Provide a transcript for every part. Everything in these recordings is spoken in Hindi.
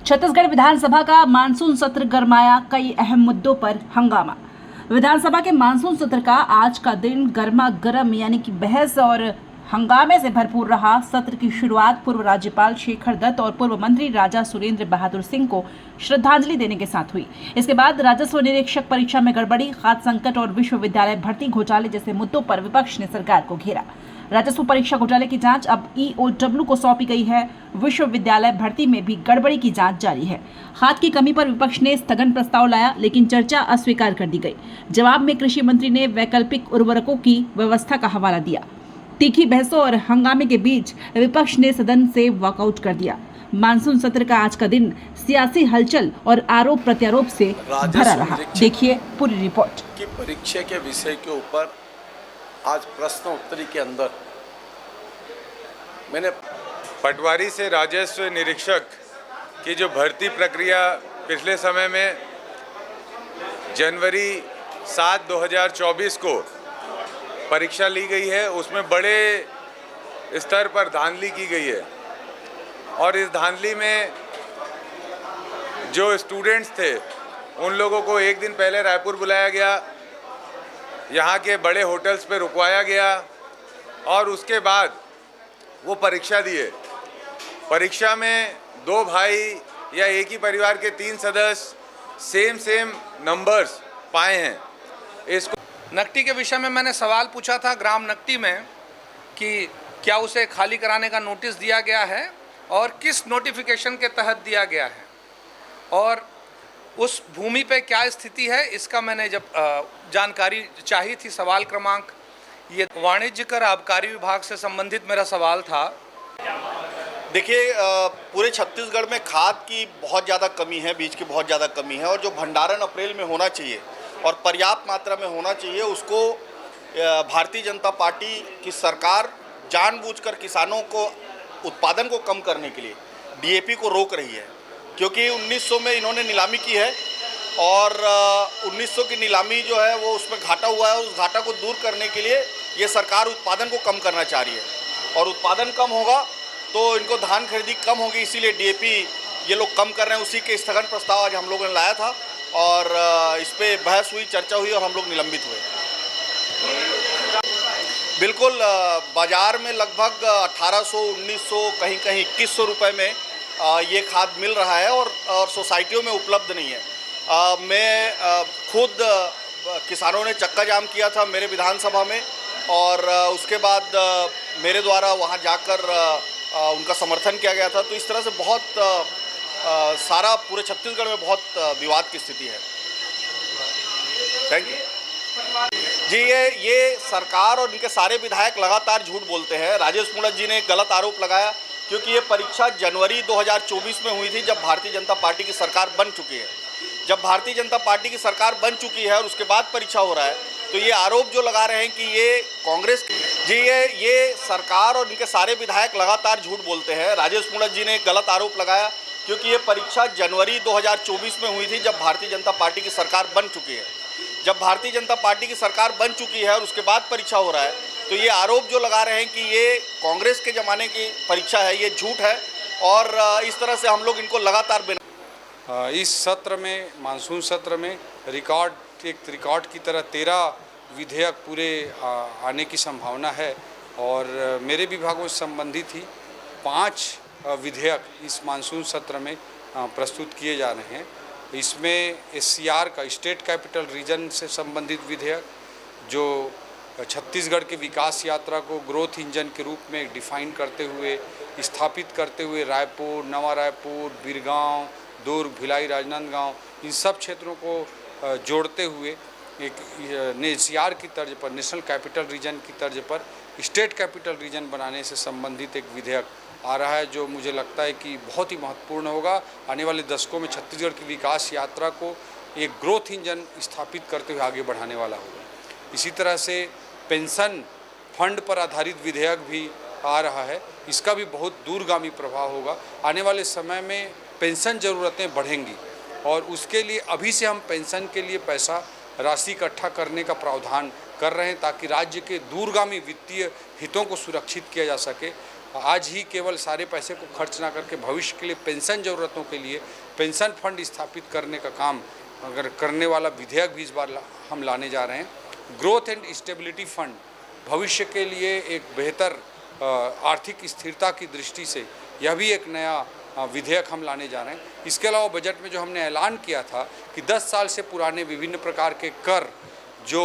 छत्तीसगढ़ विधानसभा का मानसून सत्र गरमाया, कई अहम मुद्दों पर हंगामा। विधानसभा के मानसून सत्र का आज का दिन गर्मा गर्म यानी कि बहस और हंगामे से भरपूर रहा। सत्र की शुरुआत पूर्व राज्यपाल शेखर दत्त और पूर्व मंत्री राजा सुरेंद्र बहादुर सिंह को श्रद्धांजलि देने के साथ हुई। इसके बाद राजस्व निरीक्षक परीक्षा में गड़बड़ी, खाद्य संकट और विश्वविद्यालय भर्ती घोटाले जैसे मुद्दों पर विपक्ष ने सरकार को घेरा। राजस्व परीक्षा घोटाले की जांच अब EOW को सौंपी गई है। विश्वविद्यालय भर्ती में भी गड़बड़ी की जांच जारी है। खाद की कमी पर विपक्ष ने स्थगन प्रस्ताव लाया, लेकिन चर्चा अस्वीकार कर दी गई। जवाब में कृषि मंत्री ने वैकल्पिक उर्वरकों की व्यवस्था का हवाला दिया। तीखी बहसों और हंगामे के बीच विपक्ष ने सदन से वॉकआउट कर दिया। मानसून सत्र का आज का दिन सियासी हलचल और आरोप प्रत्यारोप से भरा रहा। देखिए पूरी रिपोर्ट। कि परीक्षा के विषय के ऊपर आज प्रश्न उत्तरी के अंदर मैंने पटवारी से राजस्व निरीक्षक की जो भर्ती प्रक्रिया पिछले समय में जनवरी 7, 2024 को परीक्षा ली गई है, उसमें बड़े स्तर पर धांधली की गई है। और इस धांधली में जो स्टूडेंट्स थे उन लोगों को एक दिन पहले रायपुर बुलाया गया, यहाँ के बड़े होटल्स पे रुकवाया गया और उसके बाद वो परीक्षा दिए। परीक्षा में दो भाई या एक ही परिवार के 3 सदस्य सेम नंबर्स पाए हैं। इसको नकटी के विषय में मैंने सवाल पूछा था ग्राम नकटी में कि क्या उसे खाली कराने का नोटिस दिया गया है और किस नोटिफिकेशन के तहत दिया गया है और उस भूमि पे क्या स्थिति है, इसका मैंने जब जानकारी चाहिए थी। सवाल क्रमांक ये वाणिज्य कर आबकारी विभाग से संबंधित मेरा सवाल था। देखिए, पूरे छत्तीसगढ़ में खाद की बहुत ज़्यादा कमी है, बीज की बहुत ज़्यादा कमी है और जो भंडारण अप्रैल में होना चाहिए और पर्याप्त मात्रा में होना चाहिए, उसको भारतीय जनता पार्टी की सरकार जानबूझकर किसानों को उत्पादन को कम करने के लिए DAP को रोक रही है। क्योंकि 1900 में इन्होंने नीलामी की है और 1900 की नीलामी जो है वो उसमें घाटा हुआ है। उस घाटा को दूर करने के लिए ये सरकार उत्पादन को कम करना चाह रही है और उत्पादन कम होगा तो इनको धान खरीदी कम होगी, इसीलिए DAP ये लोग कम कर रहे हैं। उसी के स्थगन प्रस्ताव आज हम लोगों ने लाया था और इस पर बहस हुई, चर्चा हुई और हम लोग निलंबित हुए। बिल्कुल, बाज़ार में लगभग 1800, 1900, कहीं कहीं 2100 रुपये में ये खाद मिल रहा है और सोसाइटियों में उपलब्ध नहीं है। मैं खुद किसानों ने चक्का जाम किया था मेरे विधानसभा में और उसके बाद मेरे द्वारा वहाँ जाकर उनका समर्थन किया गया था। तो इस तरह से बहुत सारा पूरे छत्तीसगढ़ में बहुत विवाद की स्थिति है। थैंक यू जी। ये सरकार और इनके सारे विधायक लगातार झूठ बोलते हैं। राजेश मूणत जी ने गलत आरोप लगाया क्योंकि ये परीक्षा जनवरी 2024 में हुई थी, जब भारतीय जनता पार्टी की सरकार बन चुकी है। जब भारतीय जनता पार्टी की सरकार बन चुकी है और उसके बाद परीक्षा हो रहा है, तो ये आरोप जो लगा रहे हैं कि ये कांग्रेस जी, ये सरकार और इनके सारे विधायक लगातार झूठ बोलते हैं। राजेश मूणत जी ने गलत आरोप लगाया क्योंकि ये परीक्षा जनवरी 2024 में हुई थी, जब भारतीय जनता पार्टी की सरकार बन चुकी है। जब भारतीय जनता पार्टी की सरकार बन चुकी है और उसके बाद परीक्षा हो रहा है, तो ये आरोप जो लगा रहे हैं कि ये कांग्रेस के ज़माने की परीक्षा है, ये झूठ है और इस तरह से हम लोग इनको लगातार इस सत्र में, मानसून सत्र में एक रिकॉर्ड की तरह 13 विधेयक पूरे आने की संभावना है और मेरे विभागों से संबंधित ही 5 विधेयक इस मानसून सत्र में प्रस्तुत किए जा रहे हैं। इसमें SCR का, स्टेट कैपिटल रीजन से संबंधित विधेयक, जो छत्तीसगढ़ के विकास यात्रा को ग्रोथ इंजन के रूप में डिफाइन करते हुए, स्थापित करते हुए रायपुर, नवा रायपुर, बिरगांव, दुर्ग, भिलाई, राजनांदगांव, इन सब क्षेत्रों को जोड़ते हुए एक NCR की तर्ज पर, नेशनल कैपिटल रीजन की तर्ज पर स्टेट कैपिटल रीजन बनाने से संबंधित एक विधेयक आ रहा है, जो मुझे लगता है कि बहुत ही महत्वपूर्ण होगा। आने वाले दशकों में छत्तीसगढ़ की विकास यात्रा को एक ग्रोथ इंजन स्थापित करते हुए आगे बढ़ाने वाला होगा। इसी तरह से पेंशन फंड पर आधारित विधेयक भी आ रहा है, इसका भी बहुत दूरगामी प्रभाव होगा। आने वाले समय में पेंशन ज़रूरतें बढ़ेंगी और उसके लिए अभी से हम पेंशन के लिए पैसा राशि इकट्ठा करने का प्रावधान कर रहे हैं ताकि राज्य के दूरगामी वित्तीय हितों को सुरक्षित किया जा सके। आज ही केवल सारे पैसे को खर्च ना करके भविष्य के लिए पेंशन ज़रूरतों के लिए पेंशन फंड स्थापित करने का काम अगर करने वाला विधेयक भी इस बार हम लाने जा रहे हैं। ग्रोथ एंड स्टेबिलिटी फंड भविष्य के लिए एक बेहतर आर्थिक स्थिरता की दृष्टि से यह भी एक नया विधेयक हम लाने जा रहे हैं। इसके अलावा बजट में जो हमने ऐलान किया था कि 10 साल से पुराने विभिन्न प्रकार के कर जो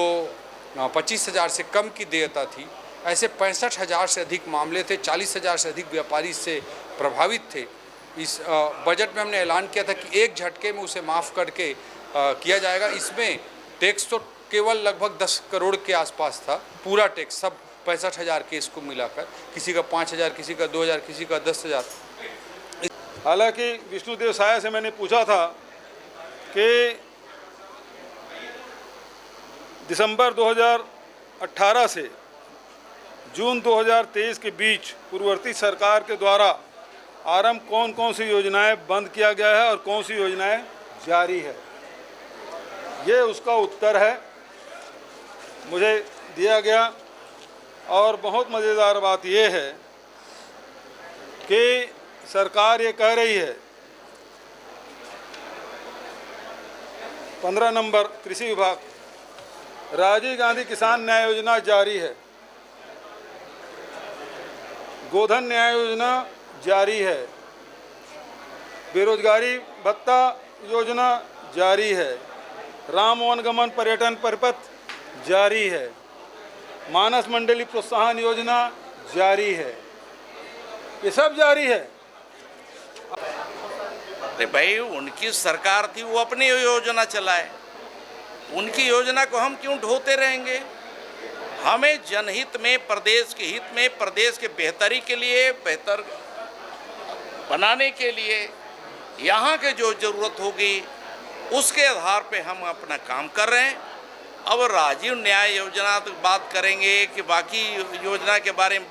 25,000 से कम की देयता थी, ऐसे 65,000 से अधिक मामले थे, 40,000 से अधिक व्यापारी इससे प्रभावित थे। इस बजट में हमने ऐलान किया था कि एक झटके में उसे माफ़ करके किया जाएगा। इसमें टैक्स तो केवल लगभग 10 करोड़ के आसपास था, पूरा टैक्स सब 65,000 केस को मिलाकर, किसी का 5,000, किसी का 2,000, किसी का 10,000। हालांकि विष्णुदेव साय से मैंने पूछा था कि दिसंबर 2018 से जून 2023 के बीच पूर्ववर्ती सरकार के द्वारा आरंभ कौन कौन सी योजनाएं बंद किया गया है और कौन सी योजनाएं जारी है। ये उसका उत्तर है, मुझे दिया गया। और बहुत मज़ेदार बात यह है कि सरकार ये कह रही है 15 नंबर कृषि विभाग, राजीव गांधी किसान न्याय योजना जारी है, गोधन न्याय योजना जारी है, बेरोजगारी भत्ता योजना जारी है, राम वनगमन पर्यटन परिपथ जारी है, मानस मंडली प्रोत्साहन योजना जारी है, ये सब जारी है। अरे भाई, उनकी सरकार थी, वो अपनी योजना चलाए, उनकी योजना को हम क्यों ढोते रहेंगे। हमें जनहित में, प्रदेश के हित में, प्रदेश के बेहतरी के लिए, बेहतर बनाने के लिए यहाँ के जो ज़रूरत होगी उसके आधार पे हम अपना काम कर रहे हैं। अब राजीव न्याय योजना तो बात करेंगे कि बाकी योजना के बारे में